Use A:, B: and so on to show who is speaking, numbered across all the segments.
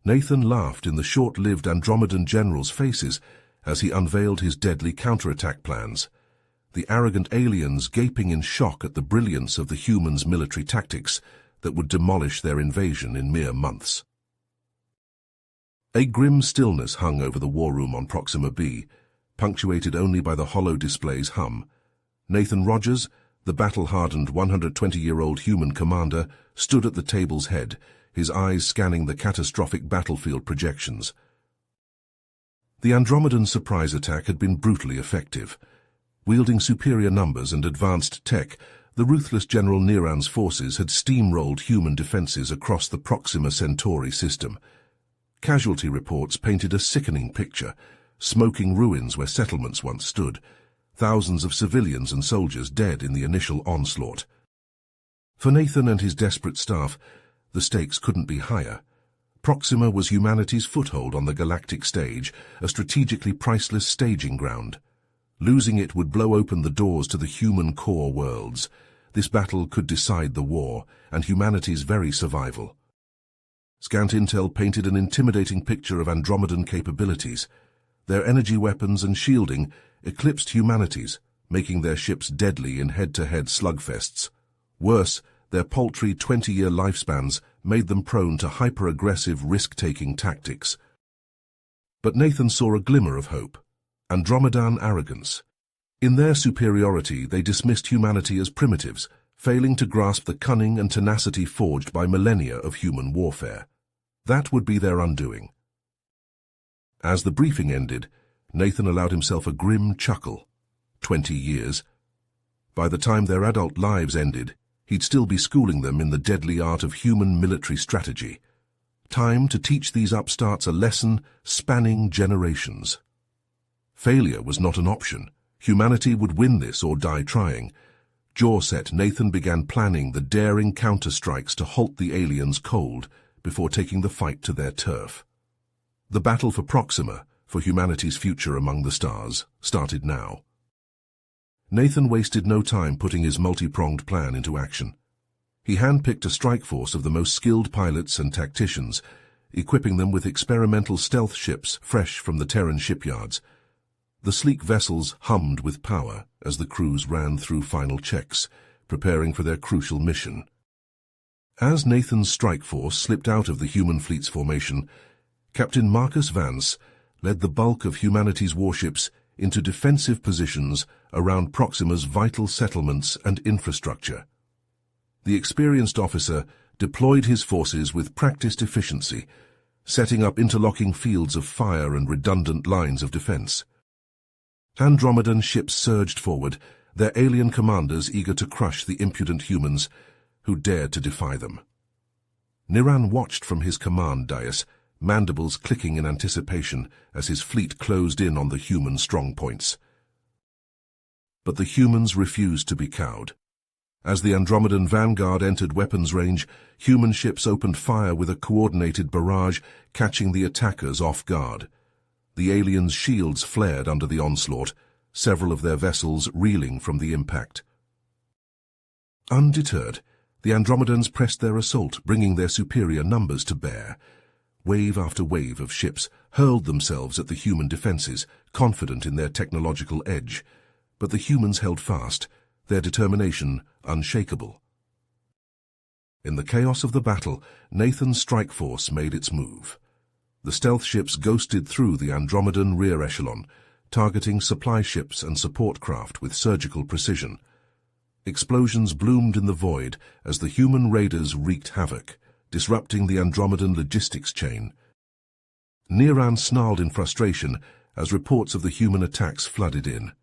A: Nathan laughed in the short-lived Andromedan generals' faces as he unveiled his deadly counterattack plans, the arrogant aliens gaping in shock at the brilliance of the humans' military tactics that would demolish their invasion in mere months. A grim stillness hung over the war room on Proxima B, punctuated only by the hollow display's hum. Nathan Rogers, the battle-hardened 120-year-old human commander, stood at the table's head, his eyes scanning the catastrophic battlefield projections. The Andromedan surprise attack had been brutally effective. Wielding superior numbers and advanced tech, the ruthless General Neran's forces had steamrolled human defenses across the Proxima Centauri system. Casualty reports painted a sickening picture, smoking ruins where settlements once stood, thousands of civilians and soldiers dead in the initial onslaught. For Nathan and his desperate staff, the stakes couldn't be higher. Proxima was humanity's foothold on the galactic stage, a strategically priceless staging ground. Losing it would blow open the doors to the human core worlds. This battle could decide the war and humanity's very survival. Scant intel painted an intimidating picture of Andromedan capabilities. Their energy weapons and shielding eclipsed humanity's, making their ships deadly in head-to-head slugfests. Worse, their paltry 20-year lifespans made them prone to hyper-aggressive, risk-taking tactics. But Nathan saw a glimmer of hope. Andromedan arrogance. In their superiority, they dismissed humanity as primitives, failing to grasp the cunning and tenacity forged by millennia of human warfare. That would be their undoing. As the briefing ended, Nathan allowed himself a grim chuckle. 20 years. By the time their adult lives ended, he'd still be schooling them in the deadly art of human military strategy. Time to teach these upstarts a lesson spanning generations. Failure was not an option. Humanity would win this or die trying. Jaw-set, Nathan began planning the daring counterstrikes to halt the aliens cold before taking the fight to their turf. The battle for Proxima, for humanity's future among the stars, started now. Nathan wasted no time putting his multi-pronged plan into action. He handpicked a strike force of the most skilled pilots and tacticians, equipping them with experimental stealth ships fresh from the Terran shipyards. The sleek vessels hummed with power as the crews ran through final checks, preparing for their crucial mission. As Nathan's strike force slipped out of the human fleet's formation, Captain Marcus Vance led the bulk of humanity's warships into defensive positions around Proxima's vital settlements and infrastructure. The experienced officer deployed his forces with practiced efficiency, setting up interlocking fields of fire and redundant lines of defense. Andromedan ships surged forward, their alien commanders eager to crush the impudent humans who dared to defy them. Neran watched from his command dais, mandibles clicking in anticipation as his fleet closed in on the human strongpoints. But the humans refused to be cowed. As the Andromedan vanguard entered weapons range, human ships opened fire with a coordinated barrage, catching the attackers off guard. The aliens' shields flared under the onslaught, several of their vessels reeling from the impact. Undeterred, the Andromedans pressed their assault, bringing their superior numbers to bear. Wave after wave of ships hurled themselves at the human defenses, confident in their technological edge. But the humans held fast, their determination unshakable. In the chaos of the battle, Nathan's strike force made its move. The stealth ships ghosted through the Andromedan rear echelon, targeting supply ships and support craft with surgical precision. Explosions bloomed in the void as the human raiders wreaked havoc, disrupting the Andromedan logistics chain. Neran snarled in frustration as reports of the human attacks flooded in.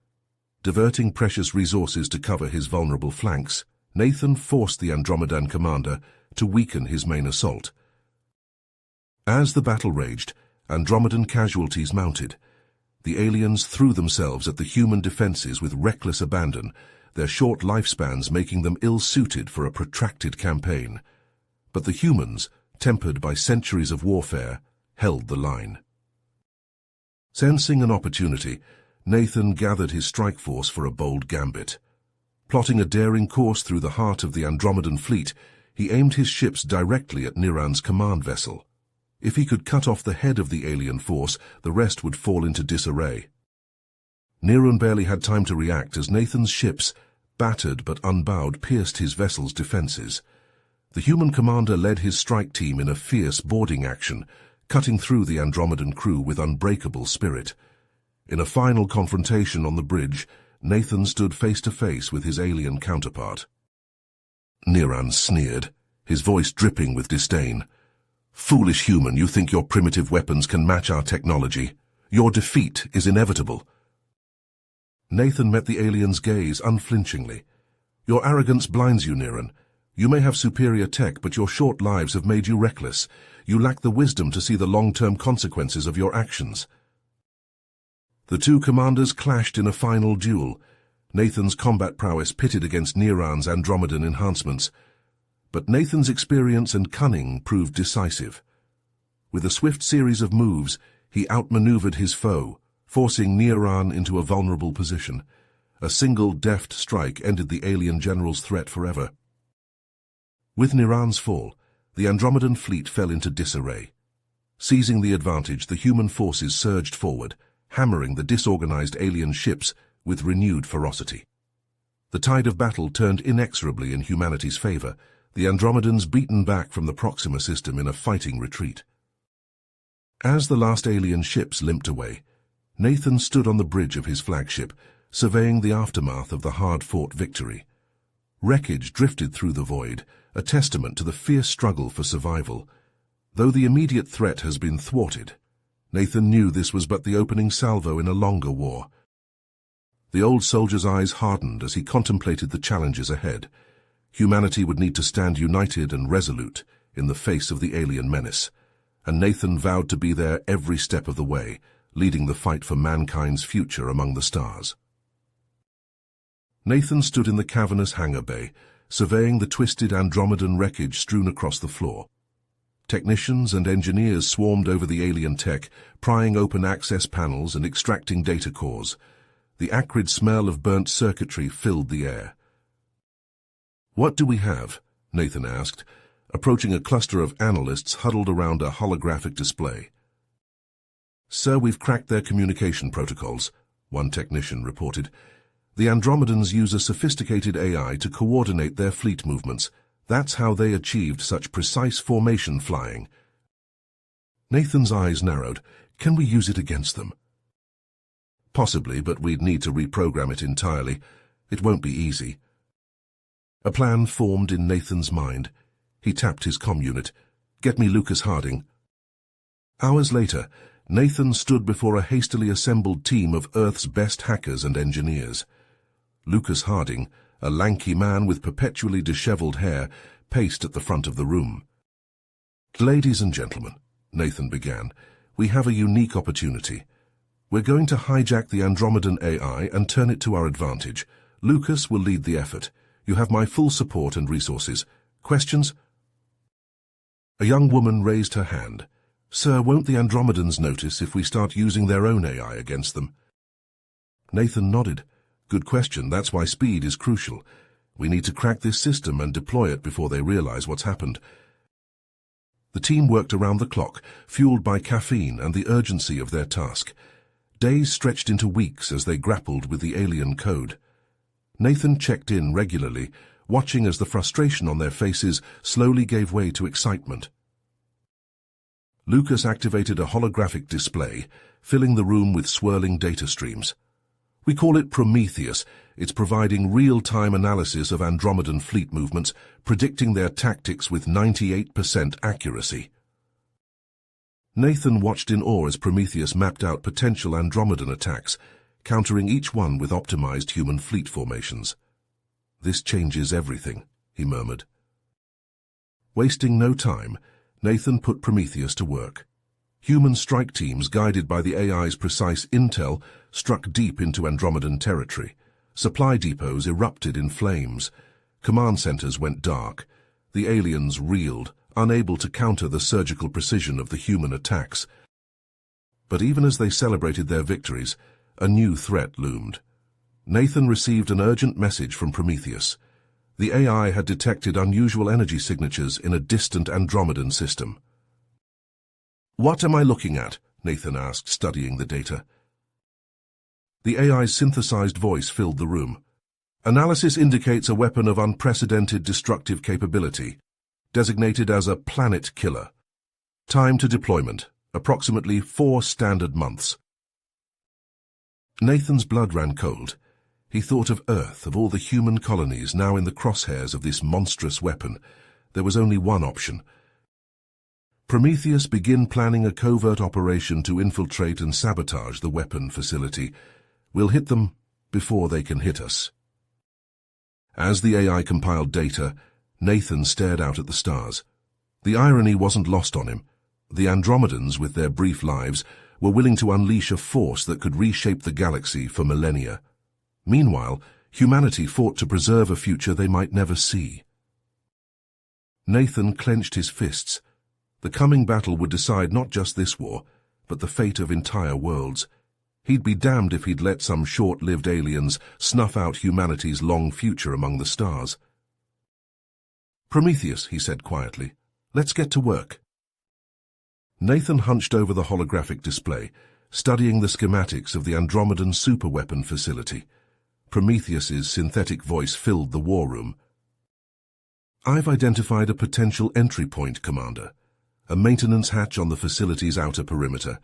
A: Diverting precious resources to cover his vulnerable flanks, Nathan forced the Andromedan commander to weaken his main assault. As the battle raged, Andromedan casualties mounted. The aliens threw themselves at the human defenses with reckless abandon, their short lifespans making them ill-suited for a protracted campaign. But the humans, tempered by centuries of warfare, held the line. Sensing an opportunity, Nathan gathered his strike force for a bold gambit. Plotting a daring course through the heart of the Andromedan fleet, he aimed his ships directly at Neran's command vessel. If he could cut off the head of the alien force, the rest would fall into disarray. Neron barely had time to react as Nathan's ships, battered but unbowed, pierced his vessel's defenses. The human commander led his strike team in a fierce boarding action, cutting through the Andromedan crew with unbreakable spirit. In a final confrontation on the bridge, Nathan stood face to face with his alien counterpart. Neron sneered, his voice dripping with disdain. "Foolish human, you think your primitive weapons can match our technology. Your defeat is inevitable." Nathan met the alien's gaze unflinchingly. "Your arrogance blinds you, Neron. You may have superior tech, but your short lives have made you reckless. You lack the wisdom to see the long-term consequences of your actions." The two commanders clashed in a final duel, Nathan's combat prowess pitted against Neron's Andromedan enhancements. But Nathan's experience and cunning proved decisive. With a swift series of moves, he outmaneuvered his foe, forcing Neron into a vulnerable position. A single deft strike ended the alien general's threat forever. With Neron's fall, the Andromedan fleet fell into disarray. Seizing the advantage, the human forces surged forward, hammering the disorganized alien ships with renewed ferocity. The tide of battle turned inexorably in humanity's favor, the Andromedans beaten back from the Proxima system in a fighting retreat. As the last alien ships limped away, Nathan stood on the bridge of his flagship, surveying the aftermath of the hard-fought victory. Wreckage drifted through the void, a testament to the fierce struggle for survival. Though the immediate threat has been thwarted, Nathan knew this was but the opening salvo in a longer war. The old soldier's eyes hardened as he contemplated the challenges ahead. Humanity would need to stand united and resolute in the face of the alien menace, and Nathan vowed to be there every step of the way, leading the fight for mankind's future among the stars. Nathan stood in the cavernous hangar bay, surveying the twisted Andromedan wreckage strewn across the floor. Technicians and engineers swarmed over the alien tech, prying open access panels and extracting data cores. The acrid smell of burnt circuitry filled the air. "What do we have?" Nathan asked, approaching a cluster of analysts huddled around a holographic display. "Sir, we've cracked their communication protocols," one technician reported. "The Andromedans use a sophisticated AI to coordinate their fleet movements. That's how they achieved such precise formation flying." Nathan's eyes narrowed. "Can we use it against them?" "Possibly, but we'd need to reprogram it entirely. It won't be easy." A plan formed in Nathan's mind. He tapped his comm unit. "Get me Lucas Harding." Hours later, Nathan stood before a hastily assembled team of Earth's best hackers and engineers. Lucas Harding, a lanky man with perpetually disheveled hair, paced at the front of the room. "Ladies and gentlemen," Nathan began, "we have a unique opportunity. We're going to hijack the Andromedan AI and turn it to our advantage. Lucas will lead the effort. You have my full support and resources. Questions?" A young woman raised her hand. "Sir, won't the Andromedans notice if we start using their own AI against them?" Nathan nodded. "Good question. That's why speed is crucial. We need to crack this system and deploy it before they realize what's happened." The team worked around the clock, fueled by caffeine and the urgency of their task. Days stretched into weeks as they grappled with the alien code. Nathan checked in regularly, watching as the frustration on their faces slowly gave way to excitement. Lucas activated a holographic display, filling the room with swirling data streams. "We call it Prometheus. It's providing real-time analysis of Andromedan fleet movements, predicting their tactics with 98% accuracy." Nathan watched in awe as Prometheus mapped out potential Andromedan attacks, countering each one with optimized human fleet formations. "This changes everything," he murmured. Wasting no time, Nathan put Prometheus to work. Human strike teams, guided by the AI's precise intel, struck deep into Andromedan territory. Supply depots erupted in flames. Command centers went dark. The aliens reeled, unable to counter the surgical precision of the human attacks. But even as they celebrated their victories, a new threat loomed. Nathan received an urgent message from Prometheus. The AI had detected unusual energy signatures in a distant Andromedan system. What am I looking at? Nathan asked, studying the data. The AI's synthesized voice filled the room. Analysis indicates a weapon of unprecedented destructive capability, designated as a planet killer. Time to deployment, approximately 4 standard months. Nathan's blood ran cold. He thought of Earth, of all the human colonies now in the crosshairs of this monstrous weapon. There was only one option. Prometheus begin planning a covert operation to infiltrate and sabotage the weapon facility. We'll hit them before they can hit us. As the AI compiled data, Nathan stared out at the stars. The irony wasn't lost on him. The Andromedans, with their brief lives, were willing to unleash a force that could reshape the galaxy for millennia. Meanwhile, humanity fought to preserve a future they might never see. Nathan clenched his fists. The coming battle would decide not just this war, but the fate of entire worlds. He'd be damned if he'd let some short-lived aliens snuff out humanity's long future among the stars. "Prometheus," he said quietly, "let's get to work." Nathan hunched over the holographic display, studying the schematics of the Andromedan superweapon facility. Prometheus's synthetic voice filled the war room. "I've identified a potential entry point, Commander. A maintenance hatch on the facility's outer perimeter."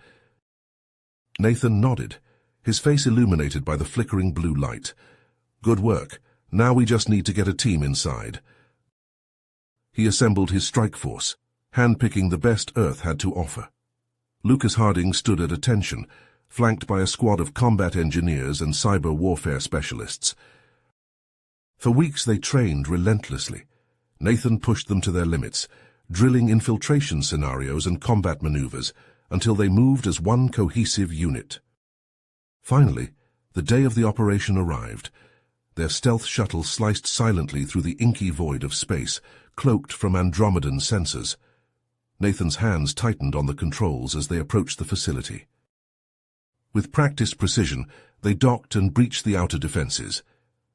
A: Nathan nodded, his face illuminated by the flickering blue light. "Good work. Now we just need to get a team inside." He assembled his strike force, handpicking the best Earth had to offer. Lucas Harding stood at attention, flanked by a squad of combat engineers and cyber warfare specialists. For weeks they trained relentlessly. Nathan pushed them to their limits, drilling infiltration scenarios and combat maneuvers until they moved as one cohesive unit. Finally, the day of the operation arrived. Their stealth shuttle sliced silently through the inky void of space, cloaked from Andromedan sensors. Nathan's hands tightened on the controls as they approached the facility. With practiced precision, they docked and breached the outer defenses.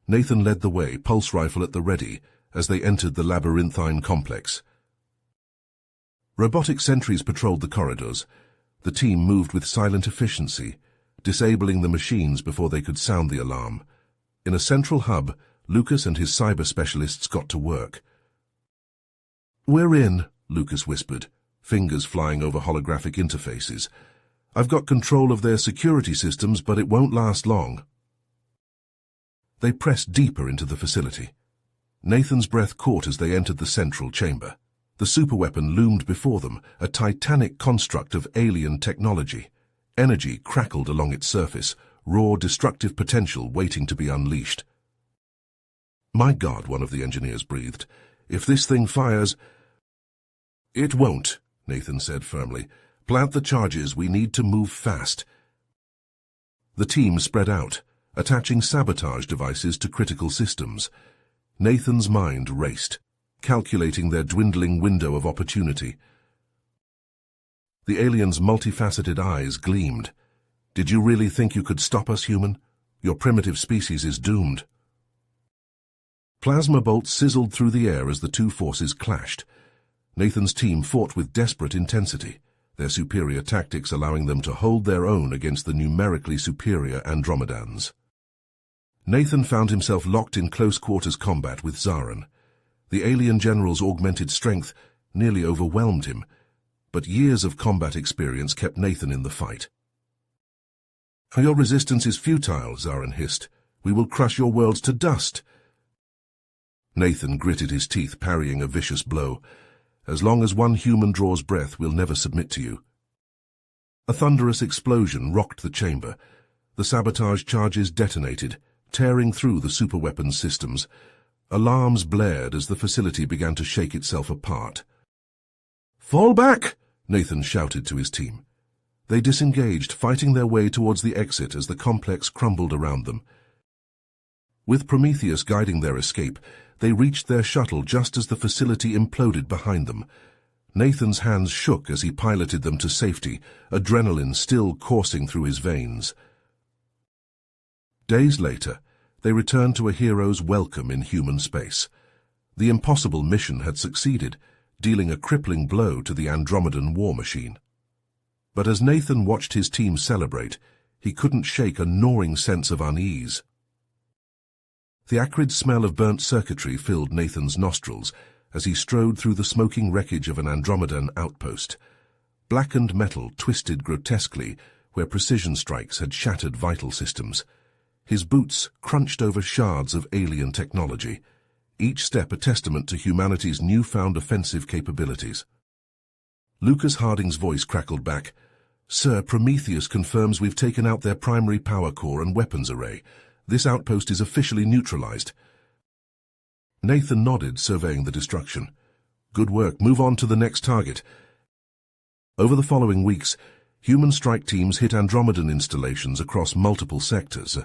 A: Nathan led the way, pulse rifle at the ready, as they entered the labyrinthine complex. Robotic sentries patrolled the corridors. The team moved with silent efficiency, disabling the machines before they could sound the alarm. In a central hub, Lucas and his cyber specialists got to work. "We're in," Lucas whispered, fingers flying over holographic interfaces. "I've got control of their security systems, but it won't last long." They pressed deeper into the facility. Nathan's breath caught as they entered the central chamber. The superweapon loomed before them, a titanic construct of alien technology. Energy crackled along its surface, raw destructive potential waiting to be unleashed. "My God," one of the engineers breathed. "If this thing fires—" "It won't," Nathan said firmly. "Plant the charges. We need to move fast." The team spread out, attaching sabotage devices to critical systems. Nathan's mind raced, calculating their dwindling window of opportunity. The alien's multifaceted eyes gleamed. "Did you really think you could stop us, human? Your primitive species is doomed." Plasma bolts sizzled through the air as the two forces clashed. Nathan's team fought with desperate intensity, their superior tactics allowing them to hold their own against the numerically superior Andromedans. Nathan found himself locked in close-quarters combat with Zaran. The alien general's augmented strength nearly overwhelmed him, but years of combat experience kept Nathan in the fight. "Your resistance is futile," Zaran hissed. "We will crush your worlds to dust." Nathan gritted his teeth, parrying a vicious blow. "As long as one human draws breath, we'll never submit to you." A thunderous explosion rocked the chamber. The sabotage charges detonated, tearing through the superweapons systems. Alarms blared as the facility began to shake itself apart. "Fall back!" Nathan shouted to his team. They disengaged, fighting their way towards the exit as the complex crumbled around them. With Prometheus guiding their escape, they reached their shuttle just as the facility imploded behind them. Nathan's hands shook as he piloted them to safety, adrenaline still coursing through his veins. Days later, they returned to a hero's welcome in human space. The impossible mission had succeeded, dealing a crippling blow to the Andromedan war machine. But as Nathan watched his team celebrate, he couldn't shake a gnawing sense of unease. The acrid smell of burnt circuitry filled Nathan's nostrils as he strode through the smoking wreckage of an Andromedan outpost. Blackened metal twisted grotesquely where precision strikes had shattered vital systems. His boots crunched over shards of alien technology, each step a testament to humanity's newfound offensive capabilities. Lucas Harding's voice crackled back. "Sir, Prometheus confirms we've taken out their primary power core and weapons array. This outpost is officially neutralized." Nathan nodded, surveying the destruction. "Good work. Move on to the next target." Over the following weeks, human strike teams hit Andromedan installations across multiple sectors.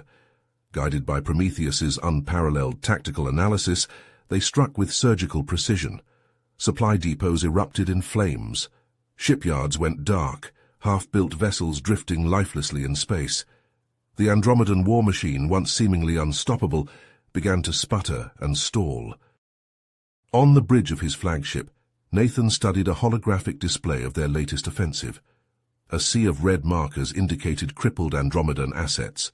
A: Guided by Prometheus's unparalleled tactical analysis, they struck with surgical precision. Supply depots erupted in flames. Shipyards went dark, half-built vessels drifting lifelessly in space. The Andromedan war machine, once seemingly unstoppable, began to sputter and stall. On the bridge of his flagship, Nathan studied a holographic display of their latest offensive. A sea of red markers indicated crippled Andromedan assets.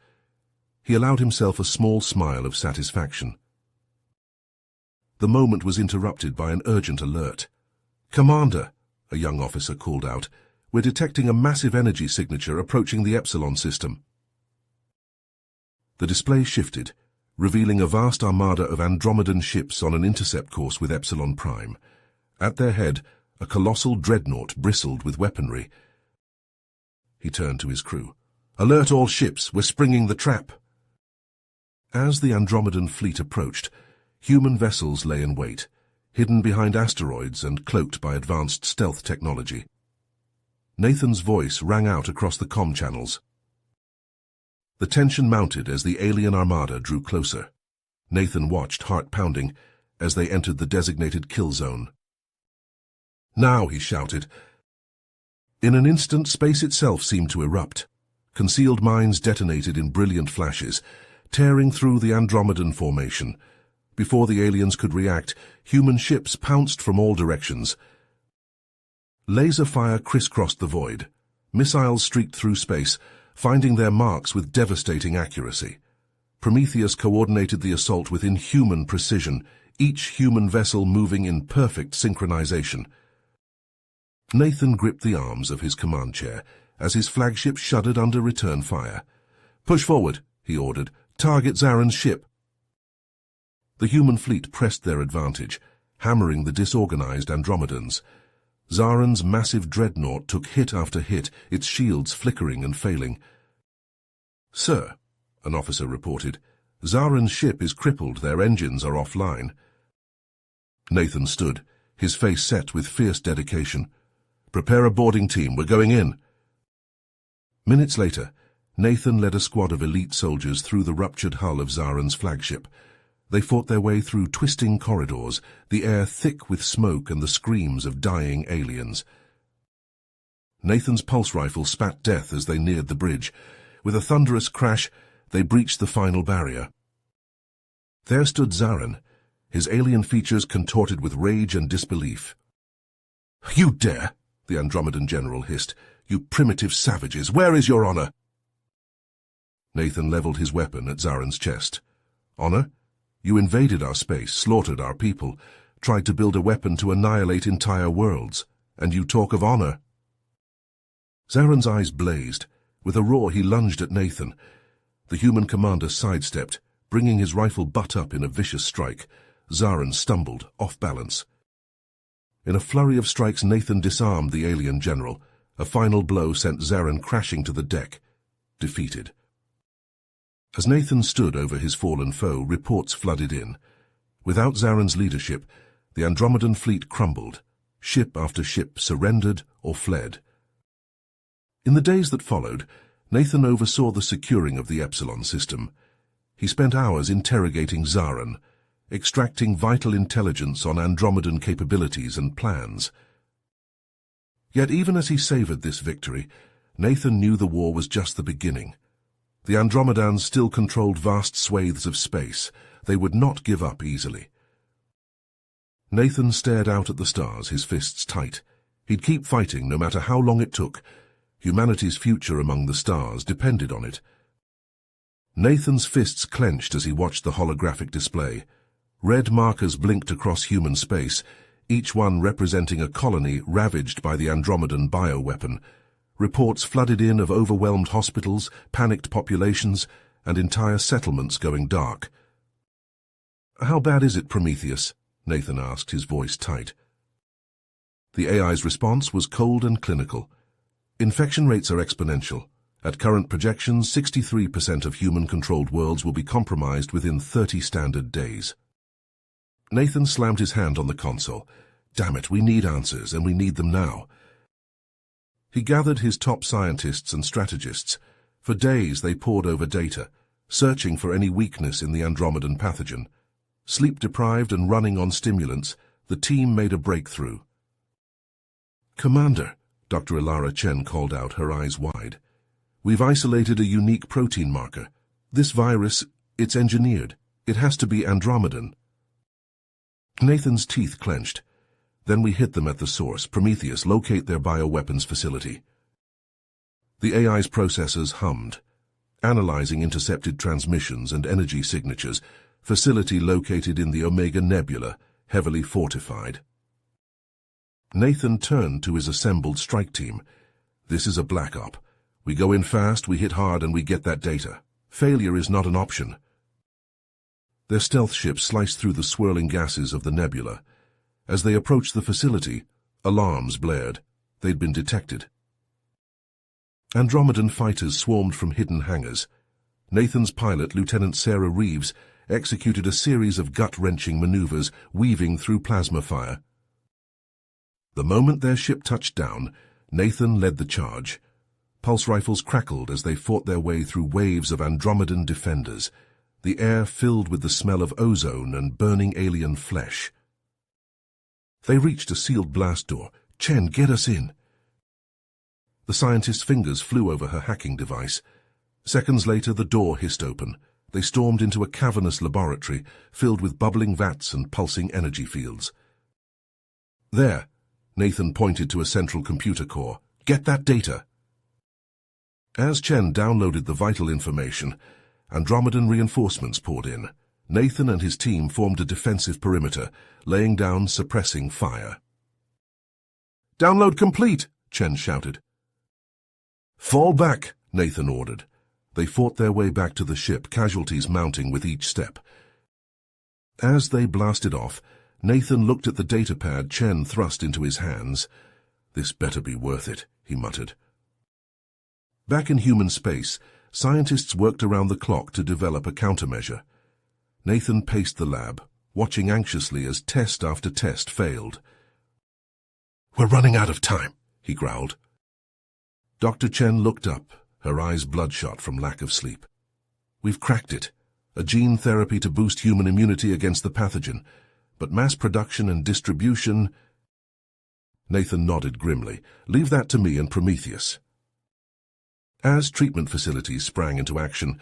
A: He allowed himself a small smile of satisfaction. The moment was interrupted by an urgent alert. "Commander," a young officer called out, "we're detecting a massive energy signature approaching the Epsilon system." The display shifted, revealing a vast armada of Andromedan ships on an intercept course with Epsilon Prime. At their head, a colossal dreadnought bristled with weaponry. He turned to his crew. "Alert all ships, we're springing the trap." As the Andromedan fleet approached, human vessels lay in wait, hidden behind asteroids and cloaked by advanced stealth technology. Nathan's voice rang out across the comm channels. The tension mounted as the alien armada drew closer. Nathan watched, heart pounding, as they entered the designated kill zone. "Now," he shouted. In an instant, space itself seemed to erupt. Concealed mines detonated in brilliant flashes, tearing through the Andromedan formation. Before the aliens could react, human ships pounced from all directions. Laser fire crisscrossed the void. Missiles streaked through space, finding their marks with devastating accuracy. Prometheus coordinated the assault with inhuman precision, each human vessel moving in perfect synchronization. Nathan gripped the arms of his command chair as his flagship shuddered under return fire. "Push forward," he ordered. "Target Zaren's ship." The human fleet pressed their advantage, hammering the disorganized Andromedans. Zaren's massive dreadnought took hit after hit, its shields flickering and failing. "Sir," an officer reported, "Zaren's ship is crippled, their engines are offline." Nathan stood, his face set with fierce dedication. "Prepare a boarding team, we're going in." Minutes later, Nathan led a squad of elite soldiers through the ruptured hull of Zaren's flagship. They fought their way through twisting corridors, the air thick with smoke and the screams of dying aliens. Nathan's pulse rifle spat death as they neared the bridge. With a thunderous crash, they breached the final barrier. There stood Zaren, his alien features contorted with rage and disbelief. "You dare!" the Andromedan general hissed. "You primitive savages, where is your honor?" Nathan leveled his weapon at Zaren's chest. "Honor? You invaded our space, slaughtered our people, tried to build a weapon to annihilate entire worlds, and you talk of honor?" Zaren's eyes blazed. With a roar, he lunged at Nathan. The human commander sidestepped, bringing his rifle butt up in a vicious strike. Zaren stumbled, off balance. In a flurry of strikes, Nathan disarmed the alien general. A final blow sent Zaren crashing to the deck, defeated. As Nathan stood over his fallen foe, reports flooded in. Without Zaren's leadership, the Andromedan fleet crumbled. Ship after ship surrendered or fled. In the days that followed, Nathan oversaw the securing of the Epsilon system. He spent hours interrogating Zaren, extracting vital intelligence on Andromedan capabilities and plans. Yet even as he savored this victory, Nathan knew the war was just the beginning. The Andromedans still controlled vast swathes of space. They would not give up easily. Nathan stared out at the stars, his fists tight. He'd keep fighting no matter how long it took. Humanity's future among the stars depended on it. Nathan's fists clenched as he watched the holographic display. Red markers blinked across human space, each one representing a colony ravaged by the Andromedan bioweapon. Reports flooded in of overwhelmed hospitals, panicked populations, and entire settlements going dark. "How bad is it, Prometheus?" Nathan asked, his voice tight. The AI's response was cold and clinical. "Infection rates are exponential. At current projections, 63% of human-controlled worlds will be compromised within 30 standard days." Nathan slammed his hand on the console. "Damn it, we need answers, and we need them now." He gathered his top scientists and strategists. For days they pored over data, searching for any weakness in the Andromedan pathogen. Sleep-deprived and running on stimulants, the team made a breakthrough. "Commander," Dr. Ilara Chen called out, her eyes wide. "We've isolated a unique protein marker. This virus, it's engineered. It has to be Andromedan." Nathan's teeth clenched. "Then we hit them at the source. Prometheus, locate their bioweapons facility." The AI's processors hummed, analyzing intercepted transmissions and energy signatures. Facility located in the Omega Nebula, heavily fortified. Nathan turned to his assembled strike team. "This is a black op. We go in fast, we hit hard, and we get that data. Failure is not an option." Their stealth ship sliced through the swirling gases of the nebula. As they approached the facility, alarms blared. They'd been detected. Andromedan fighters swarmed from hidden hangars. Nathan's pilot, Lieutenant Sarah Reeves, executed a series of gut-wrenching maneuvers, weaving through plasma fire. The moment their ship touched down, Nathan led the charge. Pulse rifles crackled as they fought their way through waves of Andromedan defenders, the air filled with the smell of ozone and burning alien flesh. They reached a sealed blast door. "Chen, get us in." The scientist's fingers flew over her hacking device. Seconds later, the door hissed open. They stormed into a cavernous laboratory filled with bubbling vats and pulsing energy fields. "There," Nathan pointed to a central computer core. "Get that data." As Chen downloaded the vital information, Andromedan reinforcements poured in. Nathan and his team formed a defensive perimeter, laying down suppressing fire. "Download complete," Chen shouted. "Fall back," Nathan ordered. They fought their way back to the ship, casualties mounting with each step. As they blasted off, Nathan looked at the datapad Chen thrust into his hands. "This better be worth it," he muttered. Back in human space, scientists worked around the clock to develop a countermeasure. Nathan paced the lab, watching anxiously as test after test failed. "We're running out of time," he growled. Dr. Chen looked up, her eyes bloodshot from lack of sleep. "We've cracked it. A gene therapy to boost human immunity against the pathogen. But mass production and distribution—" Nathan nodded grimly. "Leave that to me and Prometheus." As treatment facilities sprang into action,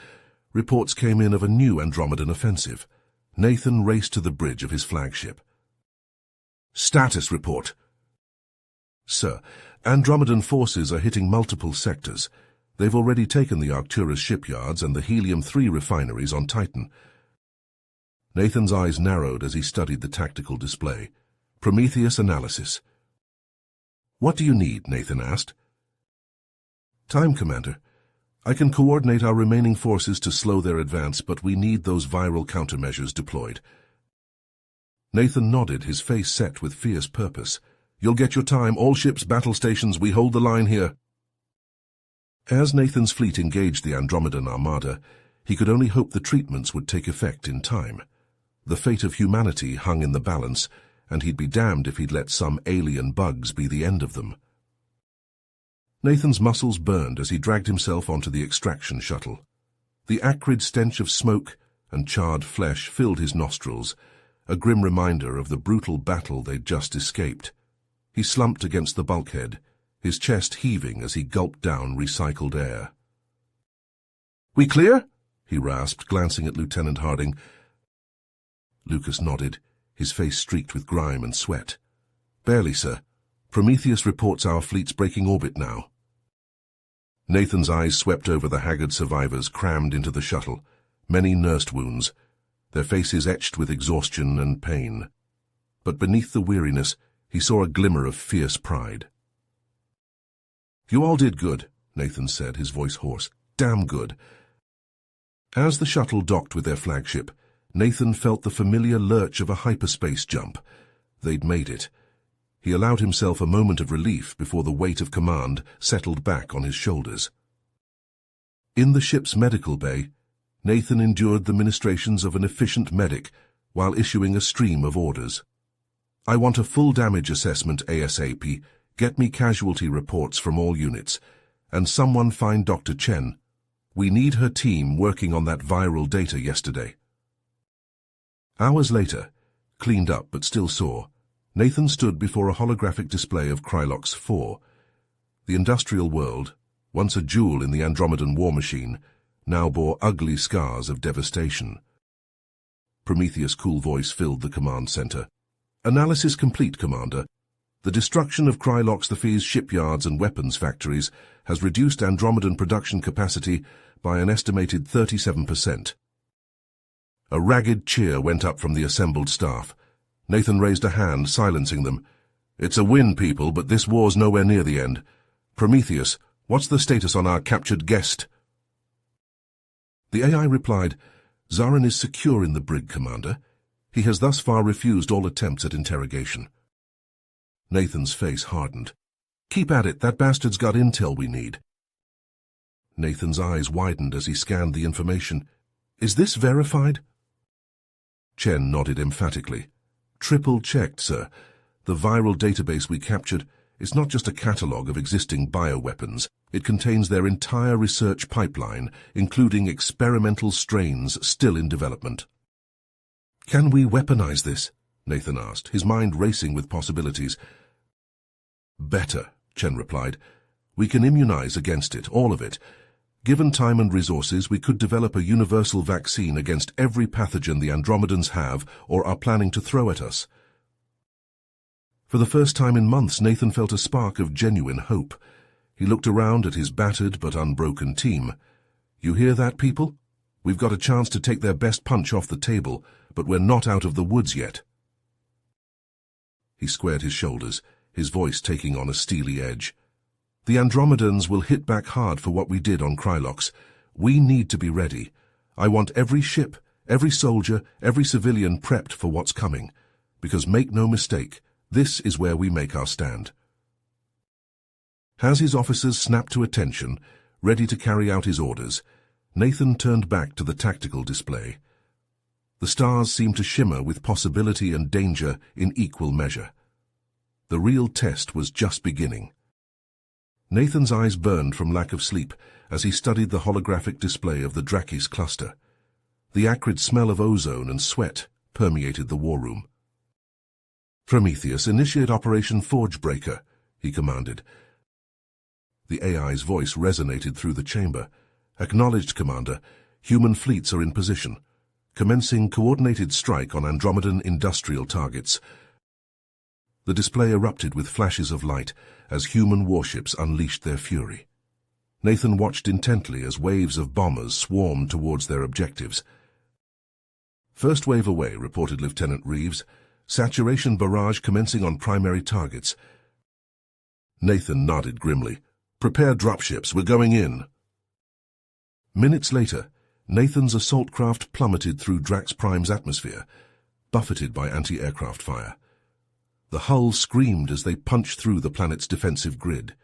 A: reports came in of a new Andromedan offensive. Nathan raced to the bridge of his flagship. "Status report." "Sir, Andromedan forces are hitting multiple sectors. They've already taken the Arcturus shipyards and the Helium-3 refineries on Titan." Nathan's eyes narrowed as he studied the tactical display. Prometheus analysis. "What do you need?" Nathan asked. "Time, Commander. I can coordinate our remaining forces to slow their advance, but we need those viral countermeasures deployed." Nathan nodded, his face set with fierce purpose. "You'll get your time. All ships, battle stations, we hold the line here." As Nathan's fleet engaged the Andromedan armada, he could only hope the treatments would take effect in time. The fate of humanity hung in the balance, and he'd be damned if he'd let some alien bugs be the end of them. Nathan's muscles burned as he dragged himself onto the extraction shuttle. The acrid stench of smoke and charred flesh filled his nostrils, a grim reminder of the brutal battle they'd just escaped. He slumped against the bulkhead, his chest heaving as he gulped down recycled air. "We clear?" he rasped, glancing at Lieutenant Harding. Lucas nodded, his face streaked with grime and sweat. "Barely, sir. Prometheus reports our fleet's breaking orbit now." Nathan's eyes swept over the haggard survivors crammed into the shuttle, many nursed wounds, their faces etched with exhaustion and pain. But beneath the weariness, he saw a glimmer of fierce pride. "You all did good," Nathan said, his voice hoarse. "Damn good." As the shuttle docked with their flagship, Nathan felt the familiar lurch of a hyperspace jump. They'd made it. He allowed himself a moment of relief before the weight of command settled back on his shoulders. In the ship's medical bay, Nathan endured the ministrations of an efficient medic while issuing a stream of orders. "I want a full damage assessment ASAP. Get me casualty reports from all units. And someone find Dr. Chen. We need her team working on that viral data yesterday." Hours later, cleaned up but still sore, Nathan stood before a holographic display of Krylox 4. The industrial world, once a jewel in the Andromedan war machine, now bore ugly scars of devastation. Prometheus' cool voice filled the command center. "Analysis complete, Commander. The destruction of Krylox the shipyards and weapons factories has reduced Andromedan production capacity by an estimated 37%. A ragged cheer went up from the assembled staff. Nathan raised a hand, silencing them. "It's a win, people, but this war's nowhere near the end. Prometheus, what's the status on our captured guest?" The AI replied, "Zarin is secure in the brig, Commander. He has thus far refused all attempts at interrogation." Nathan's face hardened. "Keep at it, that bastard's got intel we need." Nathan's eyes widened as he scanned the information. "Is this verified?" Chen nodded emphatically. "Triple-checked, sir. The viral database we captured is not just a catalogue of existing bioweapons. It contains their entire research pipeline, including experimental strains still in development." "Can we weaponize this?" Nathan asked, his mind racing with possibilities. "Better," Chen replied. "We can immunize against it, all of it. Given time and resources, we could develop a universal vaccine against every pathogen the Andromedans have or are planning to throw at us." For the first time in months, Nathan felt a spark of genuine hope. He looked around at his battered but unbroken team. "You hear that, people? We've got a chance to take their best punch off the table, but we're not out of the woods yet." He squared his shoulders, his voice taking on a steely edge. "The Andromedans will hit back hard for what we did on Krylox. We need to be ready. I want every ship, every soldier, every civilian prepped for what's coming. Because make no mistake, this is where we make our stand." As his officers snapped to attention, ready to carry out his orders, Nathan turned back to the tactical display. The stars seemed to shimmer with possibility and danger in equal measure. The real test was just beginning. Nathan's eyes burned from lack of sleep as he studied the holographic display of the Drakis cluster. The acrid smell of ozone and sweat permeated the war room. "Prometheus, initiate Operation Forgebreaker," he commanded. The AI's voice resonated through the chamber. "Acknowledged, Commander. Human fleets are in position. Commencing coordinated strike on Andromedan industrial targets." The display erupted with flashes of light as human warships unleashed their fury. Nathan watched intently as waves of bombers swarmed towards their objectives. "First wave away," reported Lieutenant Reeves. "Saturation barrage commencing on primary targets." Nathan nodded grimly. "Prepare dropships, we're going in." Minutes later, Nathan's assault craft plummeted through Drax Prime's atmosphere, buffeted by anti-aircraft fire. The hull screamed as they punched through the planet's defensive grid.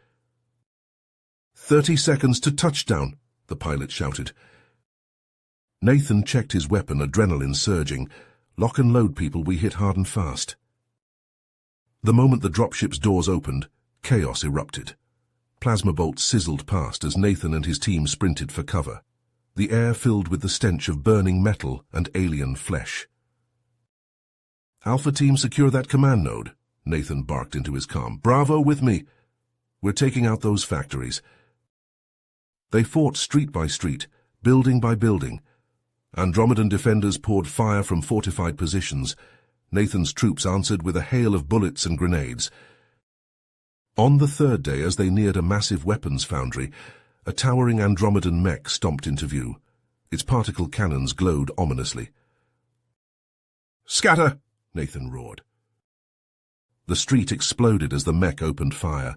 A: 30 seconds to touchdown," the pilot shouted. Nathan checked his weapon, adrenaline surging. "Lock and load, people, we hit hard and fast." The moment the dropship's doors opened, chaos erupted. Plasma bolts sizzled past as Nathan and his team sprinted for cover. The air filled with the stench of burning metal and alien flesh. "Alpha Team, secure that command node," Nathan barked into his comm. "Bravo with me. We're taking out those factories." They fought street by street, building by building. Andromedan defenders poured fire from fortified positions. Nathan's troops answered with a hail of bullets and grenades. On the third day, as they neared a massive weapons foundry, A towering Andromedan mech stomped into view. Its particle cannons glowed ominously. "Scatter!" Nathan roared. The street exploded as the mech opened fire.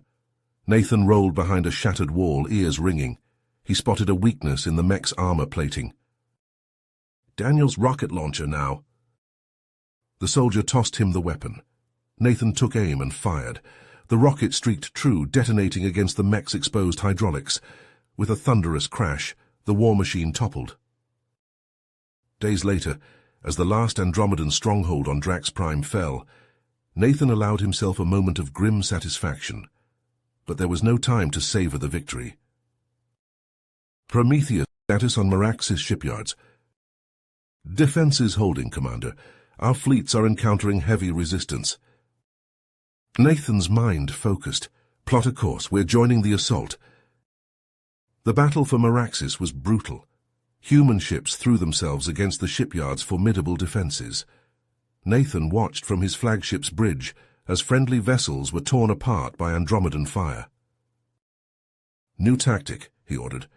A: Nathan rolled behind a shattered wall, ears ringing. He spotted a weakness in the mech's armor plating. "Daniel's rocket launcher now." The soldier tossed him the weapon. Nathan took aim and fired. The rocket streaked true, detonating against the mech's exposed hydraulics. With a thunderous crash, the war machine toppled. Days later, as the last Andromedan stronghold on Drax Prime fell, Nathan allowed himself a moment of grim satisfaction. But there was no time to savor the victory. Prometheus, status on Meraxis shipyards. Defenses holding, Commander. Our fleets are encountering heavy resistance. Nathan's mind focused. Plot a course, we're joining the assault. The battle for Meraxis was brutal. Human ships threw themselves against the shipyard's formidable defenses. Nathan watched from his flagship's bridge as friendly vessels were torn apart by Andromedan fire. "New tactic," he ordered.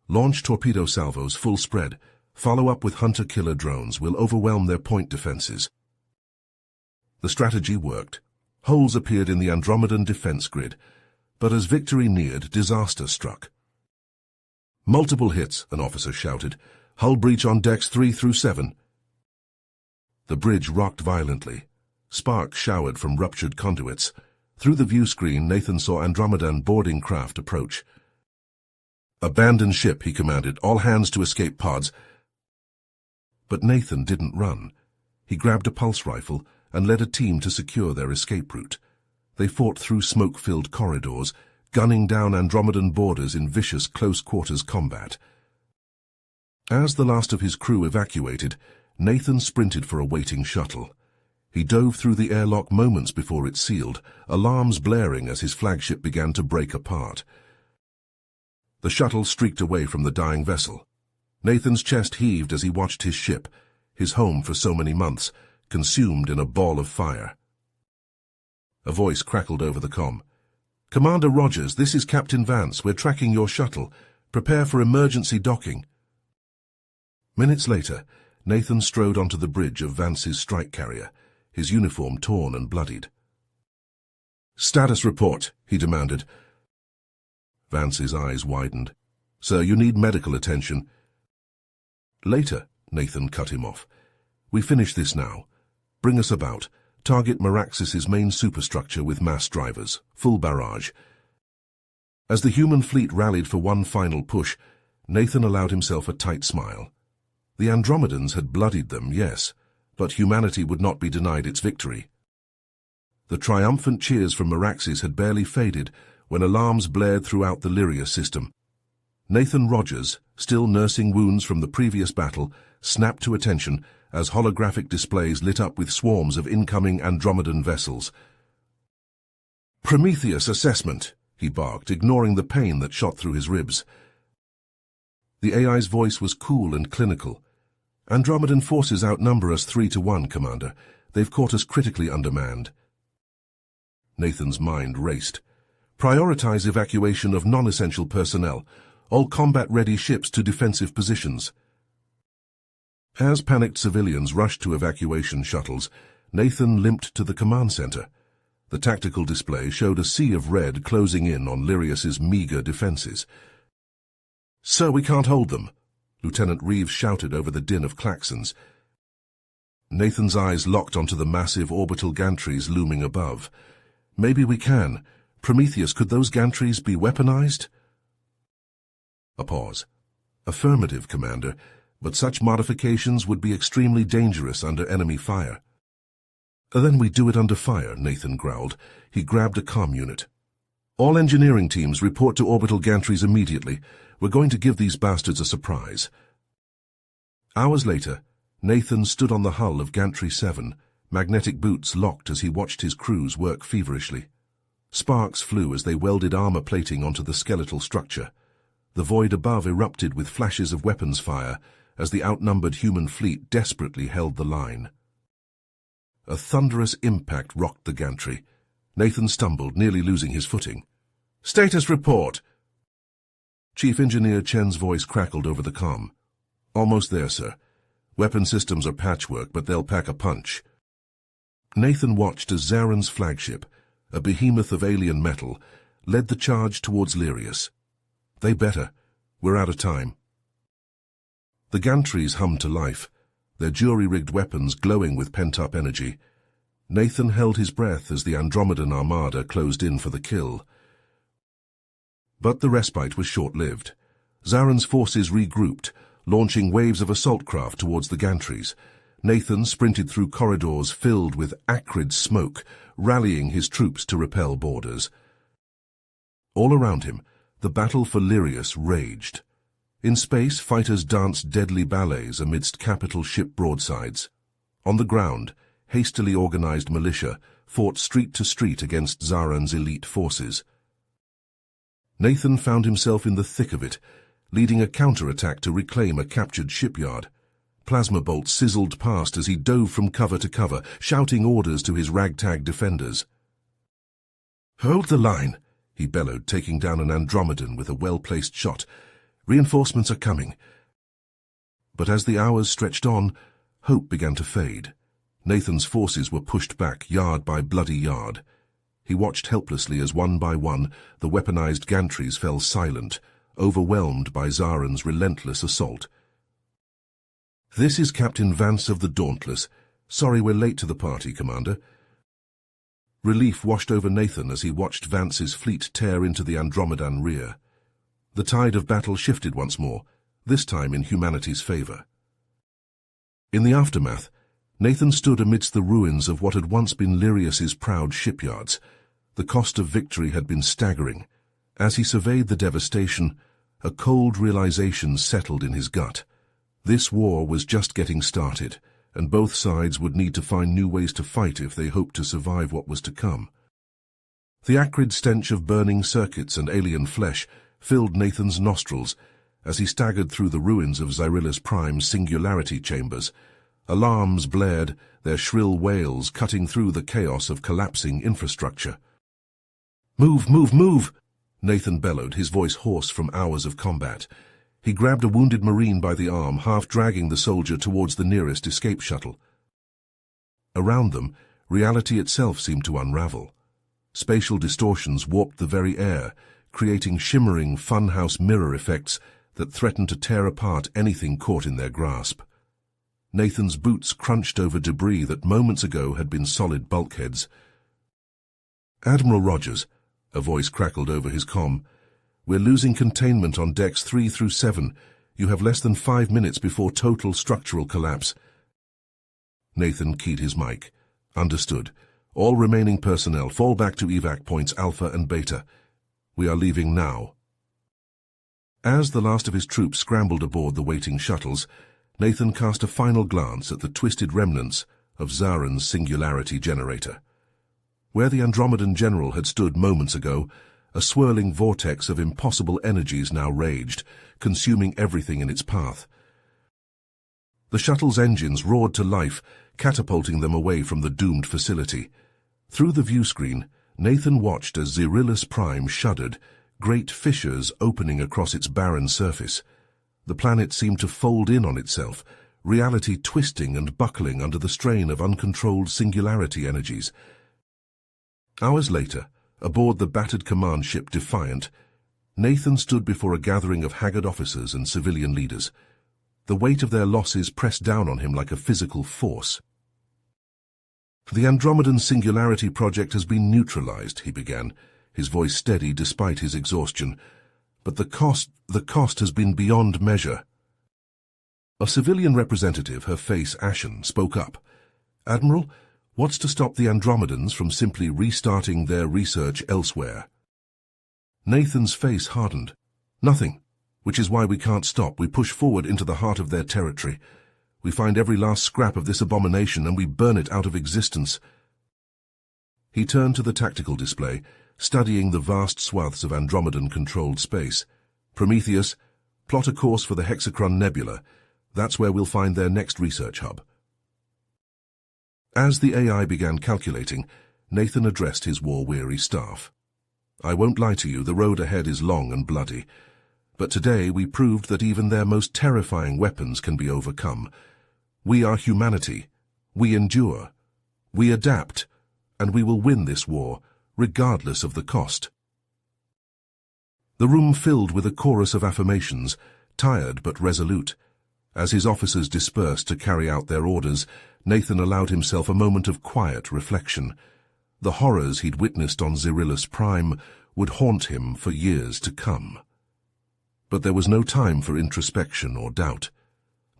A: "Launch torpedo salvos full spread. Follow up with hunter-killer drones. We'll overwhelm their point defenses." The strategy worked. Holes appeared in the Andromedan defense grid, but as victory neared, disaster struck. "Multiple hits," an officer shouted. "Hull breach on decks 3 through 7. The bridge rocked violently. Sparks showered from ruptured conduits. Through the view screen, Nathan saw Andromedan boarding craft approach. "Abandon ship," he commanded. "All hands to escape pods." But Nathan didn't run. He grabbed a pulse rifle and led a team to secure their escape route. They fought through smoke-filled corridors, gunning down Andromedan boarders in vicious close-quarters combat. As the last of his crew evacuated, Nathan sprinted for a waiting shuttle. He dove through the airlock moments before it sealed, alarms blaring as his flagship began to break apart. The shuttle streaked away from the dying vessel. Nathan's chest heaved as he watched his ship, his home for so many months, consumed in a ball of fire. A voice crackled over the comm. "Commander Rogers, this is Captain Vance. We're tracking your shuttle. Prepare for emergency docking." Minutes later, Nathan strode onto the bridge of Vance's strike carrier, his uniform torn and bloodied. "Status report," he demanded. Vance's eyes widened. "Sir, you need medical attention." "Later," Nathan cut him off. "We finish this now. Bring us about. Target Meraxis's main superstructure with mass drivers. Full barrage." As the human fleet rallied for one final push, Nathan allowed himself a tight smile. The Andromedans had bloodied them, yes, but humanity would not be denied its victory. The triumphant cheers from Meraxis had barely faded when alarms blared throughout the Lyria system. Nathan Rogers, still nursing wounds from the previous battle, snapped to attention as holographic displays lit up with swarms of incoming Andromedan vessels. "Prometheus assessment," he barked, ignoring the pain that shot through his ribs. The AI's voice was cool and clinical. "Andromedan forces outnumber us 3-1, Commander. They've caught us critically undermanned." Nathan's mind raced. "Prioritize evacuation of non-essential personnel. All combat-ready ships to defensive positions." As panicked civilians rushed to evacuation shuttles, Nathan limped to the command center. The tactical display showed a sea of red closing in on Lyrius's meager defenses. "Sir, we can't hold them," Lieutenant Reeves shouted over the din of klaxons. Nathan's eyes locked onto the massive orbital gantries looming above. "Maybe we can. Prometheus, could those gantries be weaponized?" A pause. "Affirmative, Commander, but such modifications would be extremely dangerous under enemy fire." "Then we do it under fire," Nathan growled. He grabbed a comm unit. "All engineering teams report to orbital gantries immediately. We're going to give these bastards a surprise." Hours later, Nathan stood on the hull of Gantry 7, magnetic boots locked as he watched his crews work feverishly. Sparks flew as they welded armor plating onto the skeletal structure. The void above erupted with flashes of weapons fire as the outnumbered human fleet desperately held the line. A thunderous impact rocked the gantry. Nathan stumbled, nearly losing his footing. "Status report." Chief Engineer Chen's voice crackled over the comm. Almost there, sir. Weapon systems are patchwork, but they'll pack a punch. Nathan watched as Zaren's flagship, a behemoth of alien metal, led the charge towards Lirius. They better. We're out of time. The gantries hummed to life, their jury-rigged weapons glowing with pent-up energy. Nathan held his breath as the Andromedan armada closed in for the kill. But the respite was short-lived. Zaren's forces regrouped, launching waves of assault craft towards the gantries. Nathan sprinted through corridors filled with acrid smoke, rallying his troops to repel boarders. All around him, the battle for Lirius raged. In space, fighters danced deadly ballets amidst capital ship broadsides. On the ground, hastily organized militia fought street to street against Zaren's elite forces. Nathan found himself in the thick of it, leading a counterattack to reclaim a captured shipyard. Plasma bolts sizzled past as he dove from cover to cover, shouting orders to his ragtag defenders. "Hold the line," he bellowed, taking down an Andromedan with a well-placed shot. "Reinforcements are coming." But as the hours stretched on, hope began to fade. Nathan's forces were pushed back yard by bloody yard. He watched helplessly as one by one the weaponized gantries fell silent, overwhelmed by Zaren's relentless assault. "This is Captain Vance of the Dauntless. Sorry we're late to the party, Commander." Relief washed over Nathan as he watched Vance's fleet tear into the Andromedan rear. The tide of battle shifted once more, this time in humanity's favor. In the aftermath, Nathan stood amidst the ruins of what had once been Lirius's proud shipyards. The cost of victory had been staggering. As he surveyed the devastation, a cold realization settled in his gut. This war was just getting started, and both sides would need to find new ways to fight if they hoped to survive what was to come. The acrid stench of burning circuits and alien flesh filled Nathan's nostrils as he staggered through the ruins of Xyrilus Prime's singularity chambers. Alarms blared, their shrill wails cutting through the chaos of collapsing infrastructure. "Move, move, move!" Nathan bellowed, his voice hoarse from hours of combat. He grabbed a wounded Marine by the arm, half dragging the soldier towards the nearest escape shuttle. Around them, reality itself seemed to unravel. Spatial distortions warped the very air, creating shimmering funhouse mirror effects that threatened to tear apart anything caught in their grasp. Nathan's boots crunched over debris that moments ago had been solid bulkheads. "Admiral Rogers," a voice crackled over his comm, "we're losing containment on decks 3 through 7. You have less than 5 minutes before total structural collapse." Nathan keyed his mic. "Understood. All remaining personnel fall back to evac points Alpha and Beta. We are leaving now." As the last of his troops scrambled aboard the waiting shuttles, Nathan cast a final glance at the twisted remnants of Zaren's singularity generator. Where the Andromedan general had stood moments ago, a swirling vortex of impossible energies now raged, consuming everything in its path. The shuttle's engines roared to life, catapulting them away from the doomed facility. Through the viewscreen, Nathan watched as Xyrilus Prime shuddered, great fissures opening across its barren surface. The planet seemed to fold in on itself, reality twisting and buckling under the strain of uncontrolled singularity energies. Hours later, aboard the battered command ship Defiant, Nathan stood before a gathering of haggard officers and civilian leaders. The weight of their losses pressed down on him like a physical force. "The Andromedan Singularity Project has been neutralized," he began, his voice steady despite his exhaustion. "But the cost has been beyond measure." A civilian representative, her face ashen, spoke up. "Admiral, what's to stop the Andromedans from simply restarting their research elsewhere?" Nathan's face hardened. "Nothing, which is why we can't stop. We push forward into the heart of their territory. We find every last scrap of this abomination and we burn it out of existence." He turned to the tactical display, studying the vast swaths of Andromedan-controlled space. "Prometheus, plot a course for the Hexachron Nebula. That's where we'll find their next research hub." As the AI began calculating, Nathan addressed his war-weary staff. "I won't lie to you, the road ahead is long and bloody. But today we proved that even their most terrifying weapons can be overcome. We are humanity. We endure. We adapt. And we will win this war, regardless of the cost. The room filled with a chorus of affirmations, tired but resolute. As his officers dispersed to carry out their orders, Nathan allowed himself a moment of quiet reflection. The horrors he'd witnessed on Zerillus Prime would haunt him for years to come. But there was no time for introspection or doubt.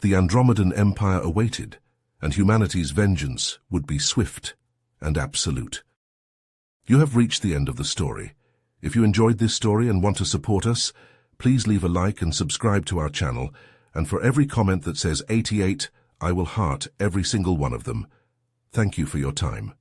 A: The Andromedan Empire awaited, and humanity's vengeance would be swift and absolute. You have reached the end of the story. If you enjoyed this story and want to support us, please leave a like and subscribe to our channel, and for every comment that says 88, I will heart every single one of them. Thank you for your time.